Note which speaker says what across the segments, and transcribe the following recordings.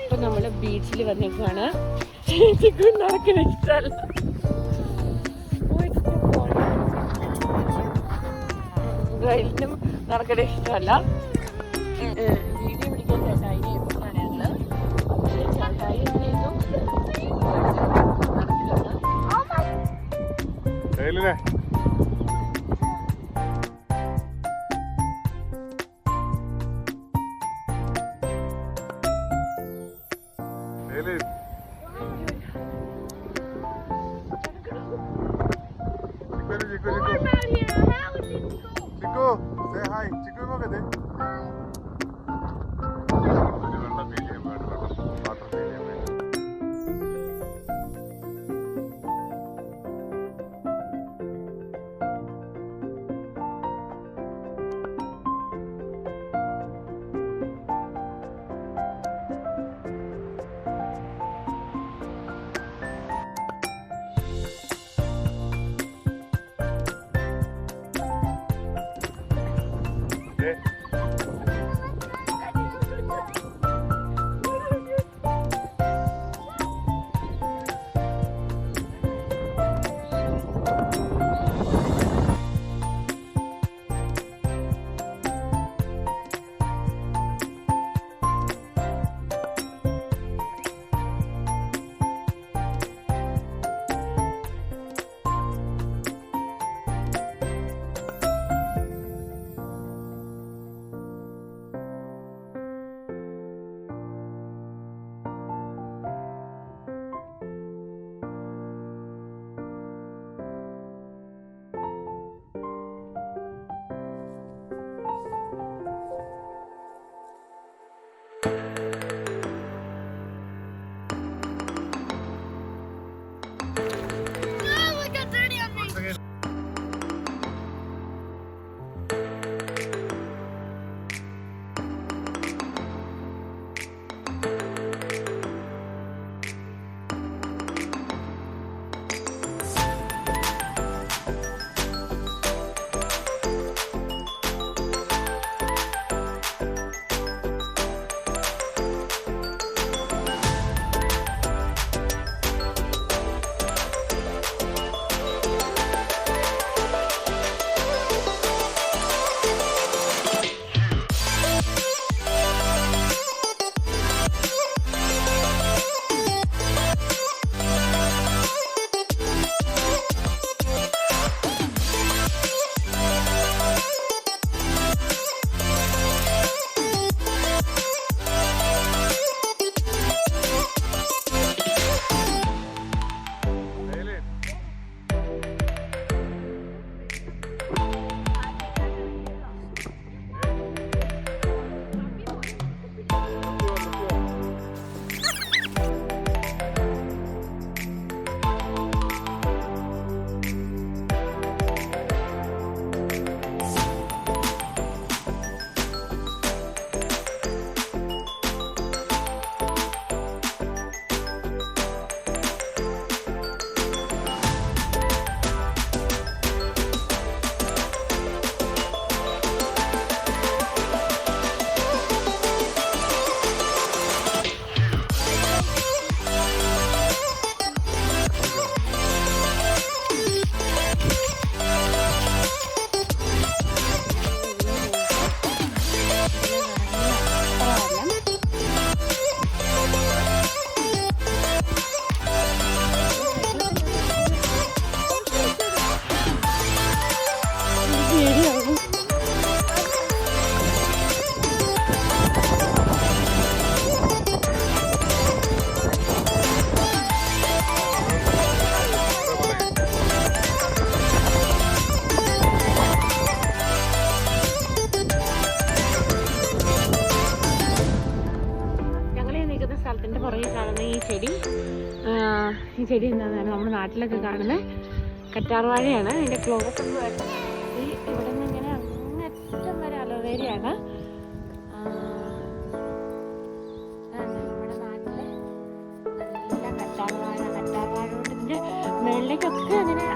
Speaker 1: ഇപ്പൊ നമ്മള് ബീച്ചിൽ വന്നേക്കാണ്. നടക്കുന്ന ഇഷ്ടമല്ല, റെയിലിനും നടക്കുന്ന ഇഷ്ടമല്ല. വീഡിയോ പിടിക്കാൻ ചേട്ടായി എപ്പോഴാണ് ചേട്ടായി നടക്കില്ല.
Speaker 2: Chico, say hi. Chico, go get it.
Speaker 1: ഈ ചെടി എന്താണെന്ന് നമ്മുടെ നാട്ടിലൊക്കെ കാണുന്ന കറ്റാർവാഴയാണ്. അതിൻ്റെ ക്ലോസ് ഒന്നും ഈ ഇവിടെ നിന്ന് ഇങ്ങനെ അങ്ങറ്റം വരെ അലോവേരയാണ്. നമ്മുടെ നാട്ടിലെ നല്ല കറ്റാർവാഴ കൊണ്ട് ഇതിൻ്റെ മേളിലേക്കൊക്കെ അങ്ങനെ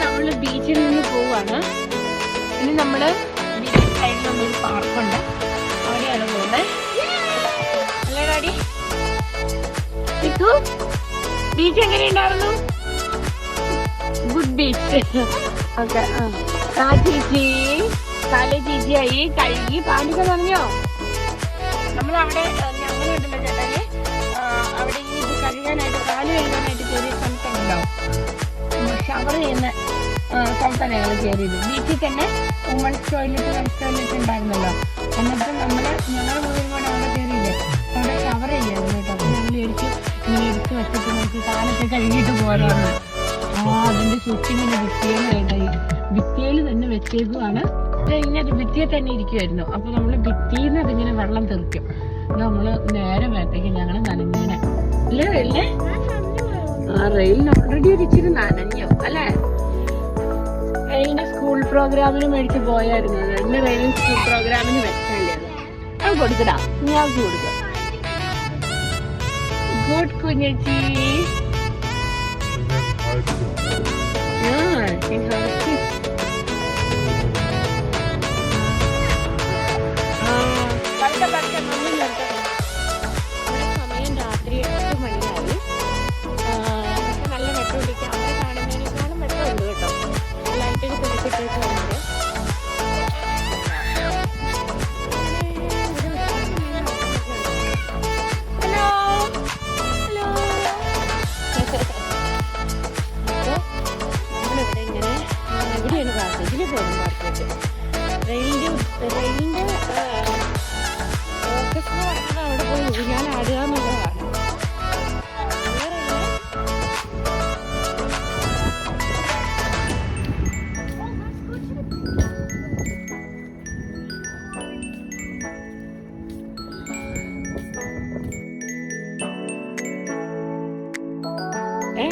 Speaker 1: നമ്മള് ബീച്ചിൽ നിന്ന് പോവാണ്. ഇനി നമ്മള് ബീച്ച് സൈഡിലുള്ളൊരു പാർക്കുണ്ട്, അവിടെയാണ് പോകുന്നത്. അല്ലേ ഡാഡി? ബീച്ച് എങ്ങനെയുണ്ടായിരുന്നു? Good beach. ഓക്കെ. ചേച്ചി കാലേ ചേച്ചിയായി കഴുകി പാണ്ടിക്ക പറഞ്ഞോ. നമ്മളവിടെ അങ്ങനെ ഉണ്ടല്ലോ ചേട്ടാ, അവിടെ ഈ ഇത് കഴുകാനായിട്ട് കാല് കഴുകാനായിട്ട് കയറിയ സ്ഥലത്തുണ്ടാവും, ഷവർ ചെയ്യുന്ന സ്ഥലത്താണ് ഞങ്ങൾ കയറിയത്. ബീച്ചിൽ തന്നെ വുമൺസ് ടോയ്ലറ്റ് മെൻസ് ടോയ്ലറ്റ് ഉണ്ടായിരുന്നല്ലോ. എന്നിട്ട് ഞങ്ങൾ മുഴുവൻ കൂടെ അവിടെ കയറിയില്ലേ, അവിടെ ഷവർ ചെയ്യായിരുന്നു കേട്ടോ. അപ്പം ഞങ്ങൾ എടുത്ത് ഇങ്ങനെ എടുത്ത് വെച്ചിട്ട് നമുക്ക് കാലൊക്കെ കഴുകിയിട്ട് പോകാറുണ്ട്. അതിന്റെ ചുറ്റിങ്ങനെ ഭിത്തിയിൽ തന്നെ വെച്ചേക്കുവാണ്. ഇങ്ങനെ ഭിത്തിയെ തന്നെ ഇരിക്കുമായിരുന്നു. അപ്പൊ നമ്മള് ഭിത്തിയിൽ നിന്ന് അതിങ്ങനെ വെള്ളം തെറിക്കും. നമ്മള് നേരെ വേട്ടയ്ക്ക് ഞങ്ങൾ നനഞ്ഞേനെ അല്ലേ റെയിലിനെ. റെയിലിന് ഓൾറെഡി ഒരു ഇച്ചിരി നനഞ്ഞു അല്ലേ. റെയിലിന്റെ സ്കൂൾ പ്രോഗ്രാമിന് മേടിച്ച് പോയായിരുന്നു. ഇന്ന് റെയിലിന് സ്കൂൾ പ്രോഗ്രാമിന് വെച്ചല്ലേ അത് കൊടുക്കടാ, ഞാൾക്ക് കൊടുക്കാം. ഗുഡ് കുഞ്ഞേച്ചി. സമയം രാത്രി 8 മണിയായി. നല്ല വെട്ടമുണ്ട്. ക്യാമറ കാണുന്നതിനേക്കാളും വെട്ടമുണ്ട് കേട്ടോ. ലൈറ്റൊക്കെ കൊടുത്തിട്ടേക്കുന്നുണ്ട്. Hello hello. അപ്പോൾ നമ്മളിവിടെ ഇങ്ങനെ എവിടെയാണ് പാർക്കേജിൽ പോകും. മാർക്കറ്റ് റെയിലിൻ്റെ ഫോക്കസ് എന്ന് പറയുന്നത് അവിടെ പോയി ഊഞ്ഞാൽ ആടുക എന്നുള്ളതാണ്.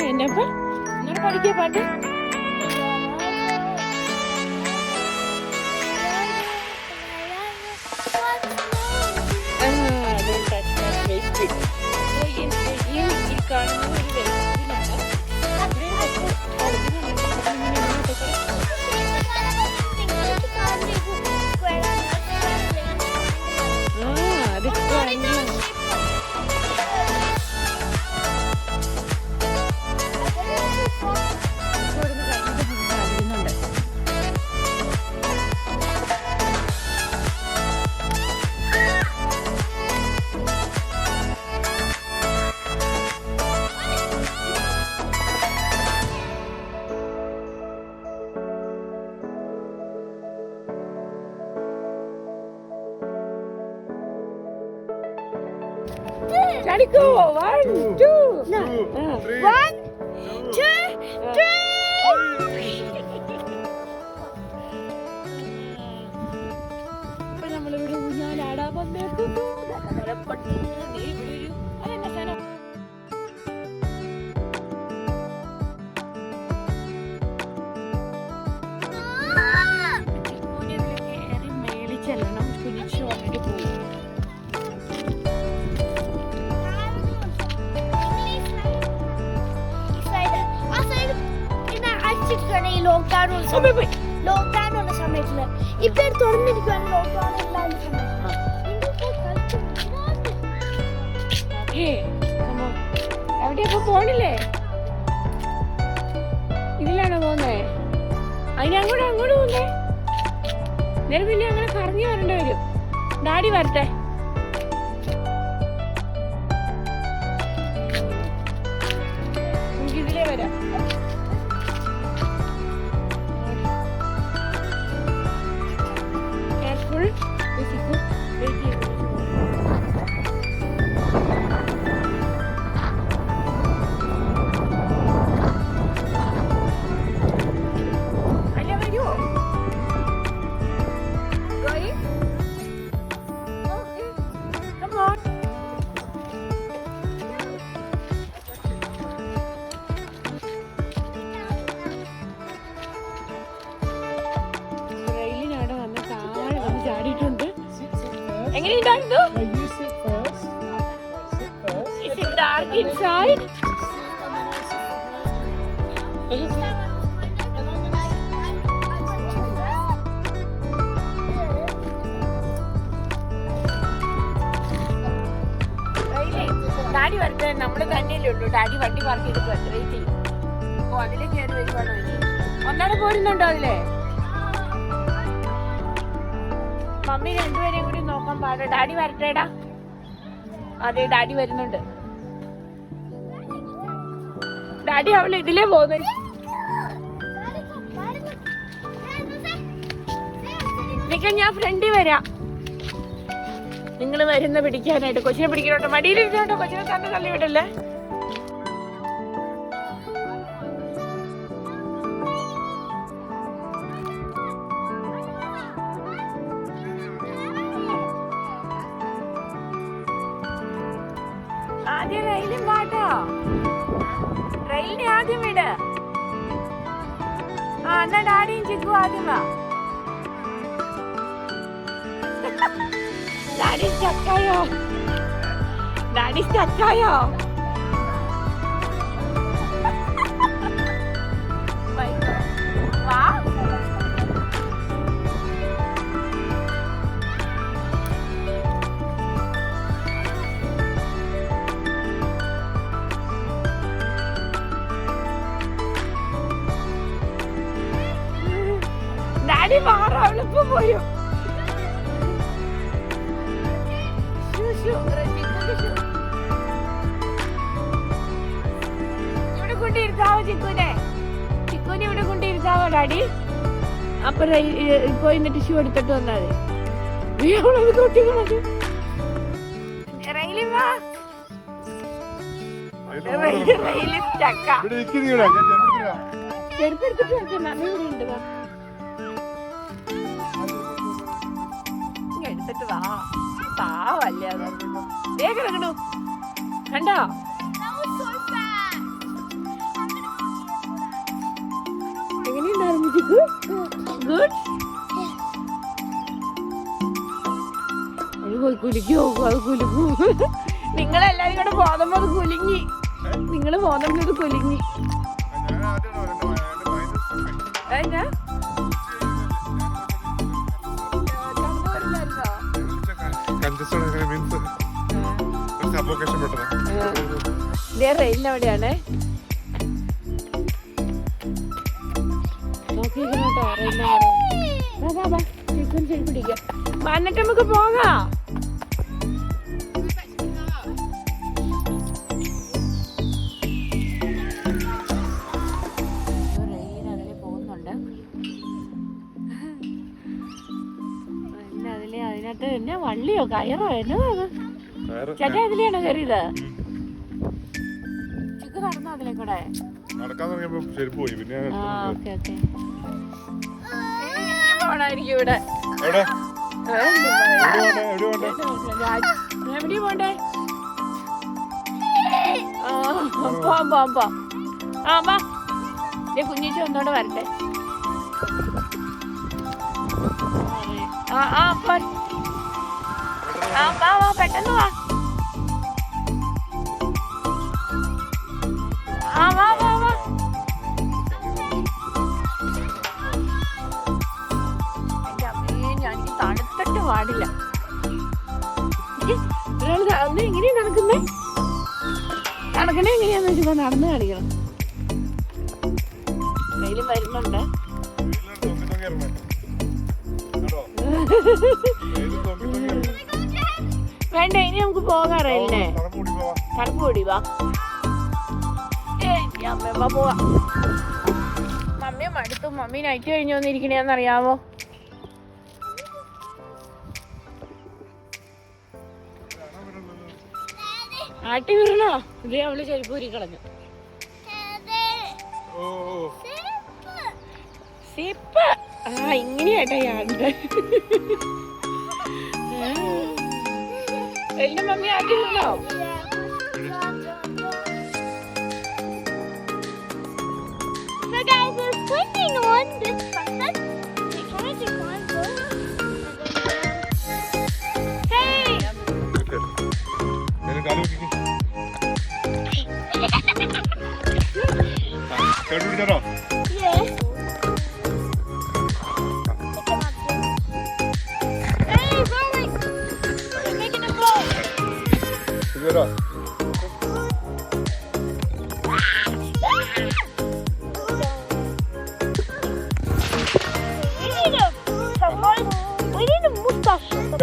Speaker 1: എന്നപ്പ ഇങ്ങനെ പഠിക്കാ പാട്ട്. കാണുന്നത് ഒരു വേസ്റ്റിലാണ്. Go! 1, 2. No. 1, 2, 3. ഇപ്പൊ നമ്മളിവിടെ ഊഞ്ഞാലാടാൻ വന്നേക്കുന്നു. മേളിൽ ചെല്ലണം. കുനിച്ച് ഓൾറെഡി പോകും.
Speaker 3: ലോക്ക്ഡൌൺ ഉള്ള സമയത്തില് ഇപ്പൊ തുറന്നിരിക്കുകയാണ്. ലോക്ക്ഡൌൺ ഇല്ലാത്ത
Speaker 1: എവിടെയപ്പോ പോണില്ലേ? ഇതിലാണോ പോകുന്നേ? അതിനങ്ങോട്ട് പോകുന്നേ? നേരെ പിന്നെ അങ്ങനെ കറങ്ങി വരേണ്ടി വരും. ഡാഡി വരട്ടെ. നമുക്കിതിലേ വരാം. എങ്ങനെയുണ്ടായിരുന്നു? Is it dark inside? നമ്മള് തന്നെയല്ലേ ഉള്ളൂ. ഡാഡി വണ്ടി പാർക്ക് ചെയ്തിട്ട് വെയിറ്റ് ചെയ്യും. ഓ അതില് കയറി വരുവാണോ ഇനി? ഒന്നാടെ പോരുന്നുണ്ടോ അതിലേ? മമ്മി രണ്ടുപേരെയും കൂടി നോക്കാൻ പാടാ. ഡാഡി വരട്ടേടാ. അതെ ഡാഡി വരുന്നുണ്ട്. ഡാഡി അവള് ഇതിലേ പോകുന്നു. നിക്ക ഞാൻ ഫ്രണ്ടിൽ വരാം. നിങ്ങൾ വരുന്ന പിടിക്കാനായിട്ട്. കൊച്ചിനെ പിടിക്കണോട്ടോ, മടിയിലിരുന്നോട്ടോ. കൊച്ചിനെ തന്നെ തള്ളി വിടല്ലേ. ആദ്യം റെയിലും വാട്ടോ. റെയിലിനെ ആദ്യം വിട്. ആ എന്നാ ഡാഡിയും ചിക്കു ആദ്യം വാ. ഡാഡി സ്റ്റക്കായോ? ഡാഡി സ്റ്റക്കായോ? വാ. ഡാഡി മാറാ. അവളിപ്പോ പോയോ? ഇവിടെ കൊണ്ടിരുത്താവോ ചിക്കുനെ? ചിക്കുനെ ഇവിടെ കൊണ്ടിരുത്താവോ ഡാഡി? അപ്പൊ ഇപ്പൊ എന്നിട്ട് ഷൂ എടുത്തിട്ട് വന്നാൽ മതി. കുട്ടികളത് റെയിലിൽ വാ. റെയിലിൽ ചക്ക ചെറുപ്പെടുത്തിട്ട് വെക്കണം. അമ്മ ഇവിടെ ഉണ്ട്. വാ എടുത്തിട്ട് വാ. പാവല്ലേ അത്. വേഗം കിടക്കണു. കണ്ടോ? എങ്ങനെയുണ്ടായിരുന്നു ചിക്കു? ഗുഡ്. അത് കുലുക്കോ? അത് കുലുക്കും. നിങ്ങളെല്ലാരും കൂടെ പോന്നപ്പോ അത് കുലുങ്ങി. നിങ്ങള് പോന്നപ്പോ അത് കുലുങ്ങി. എന്നാ റെയിലിനവിടെയാണ് നോക്കിയിരിക്കണോട്ടോ. റെയിലിനവിടെ പിടിക്കാം. വന്നിട്ട് നമുക്ക് പോകാം. റെയിൽ അതിലെ പോകുന്നുണ്ട്. അതിനകത്ത് എന്നാ വള്ളിയോ കയറോ എന്നതാണ്? ചേട്ടാ അതിലെയാണോ കയറിയത്? ചിക്കു നടന്നോ അതിലെ കൂടെ? പോണായിരിക്കും ഇവിടെ. എവിടെയാ പോണ്ടേ? പോ. ആ വാ. കുഞ്ഞിച്ച് ഒന്നോടെ വരട്ടെ. വാ പെട്ടെന്ന് വാ. വാ. എന്റെ അമ്മയെ ഞാനിക്ക് തണുത്തിട്ട് പാടില്ല. ഒരാൾ എങ്ങനെയാ നടക്കുന്നേ? നടക്കണേ എങ്ങനെയാന്ന് വെച്ചാ നടന്ന് കാണിക്കണം. കയ്യിലും വരുന്നുണ്ട്. വേണ്ട ഇനി നമുക്ക് പോകാം റെയിലിനെ. തണുപ്പ് കൂടി വാ. അമ്മ പോവാ. മമ്മിയെ മടുത്തു. മമ്മി നൈറ്റ് കഴിഞ്ഞ് വന്നിരിക്കണേന്നറിയാവോ? ആട്ടി വീരണോ? ഇതേ അവള് ചെരുപ്പൂരി കളഞ്ഞു. സിപ്പ്. ഇങ്ങനെയാട്ടാ യാണ്ട്. എന്റെ മമ്മി ആട്ടി വീണോ?
Speaker 3: So guys, we're swimming on this button. We're trying to climb over. Hey! Yes. Hey, rolling! We're making a boat.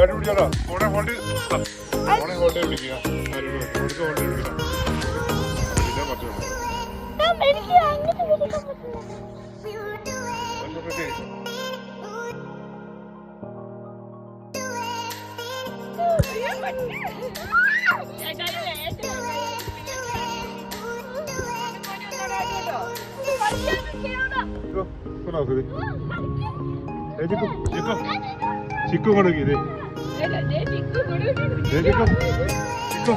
Speaker 2: Daddy പിടിച്ചാലോ ഫോണെ ഹോൾഡ് ഫോണെ ഹോൾഡ് പിടിക്കുക കൊടുക്ക ഹോൾഡ് പിടിക്കണം പിന്നെ പറ്റുള്ളൂ
Speaker 3: എനിക്ക് അങ്ങനെ പിടിക്കാൻ പറ്റില്ല.
Speaker 2: ചിക്കു കൊടുക്കില്ലേ ചിക്കു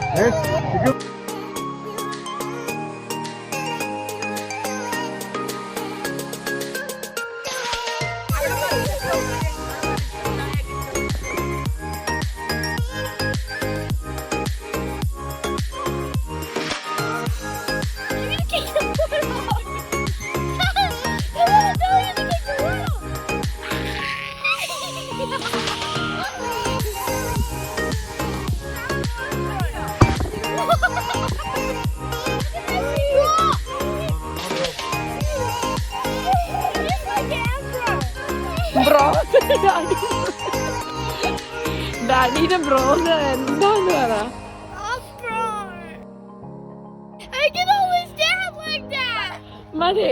Speaker 1: ബ്രോ ഡാഡിയുടെ ബ്രോ എന്താന്ന് പറ
Speaker 3: I can always dance like that.
Speaker 1: മതി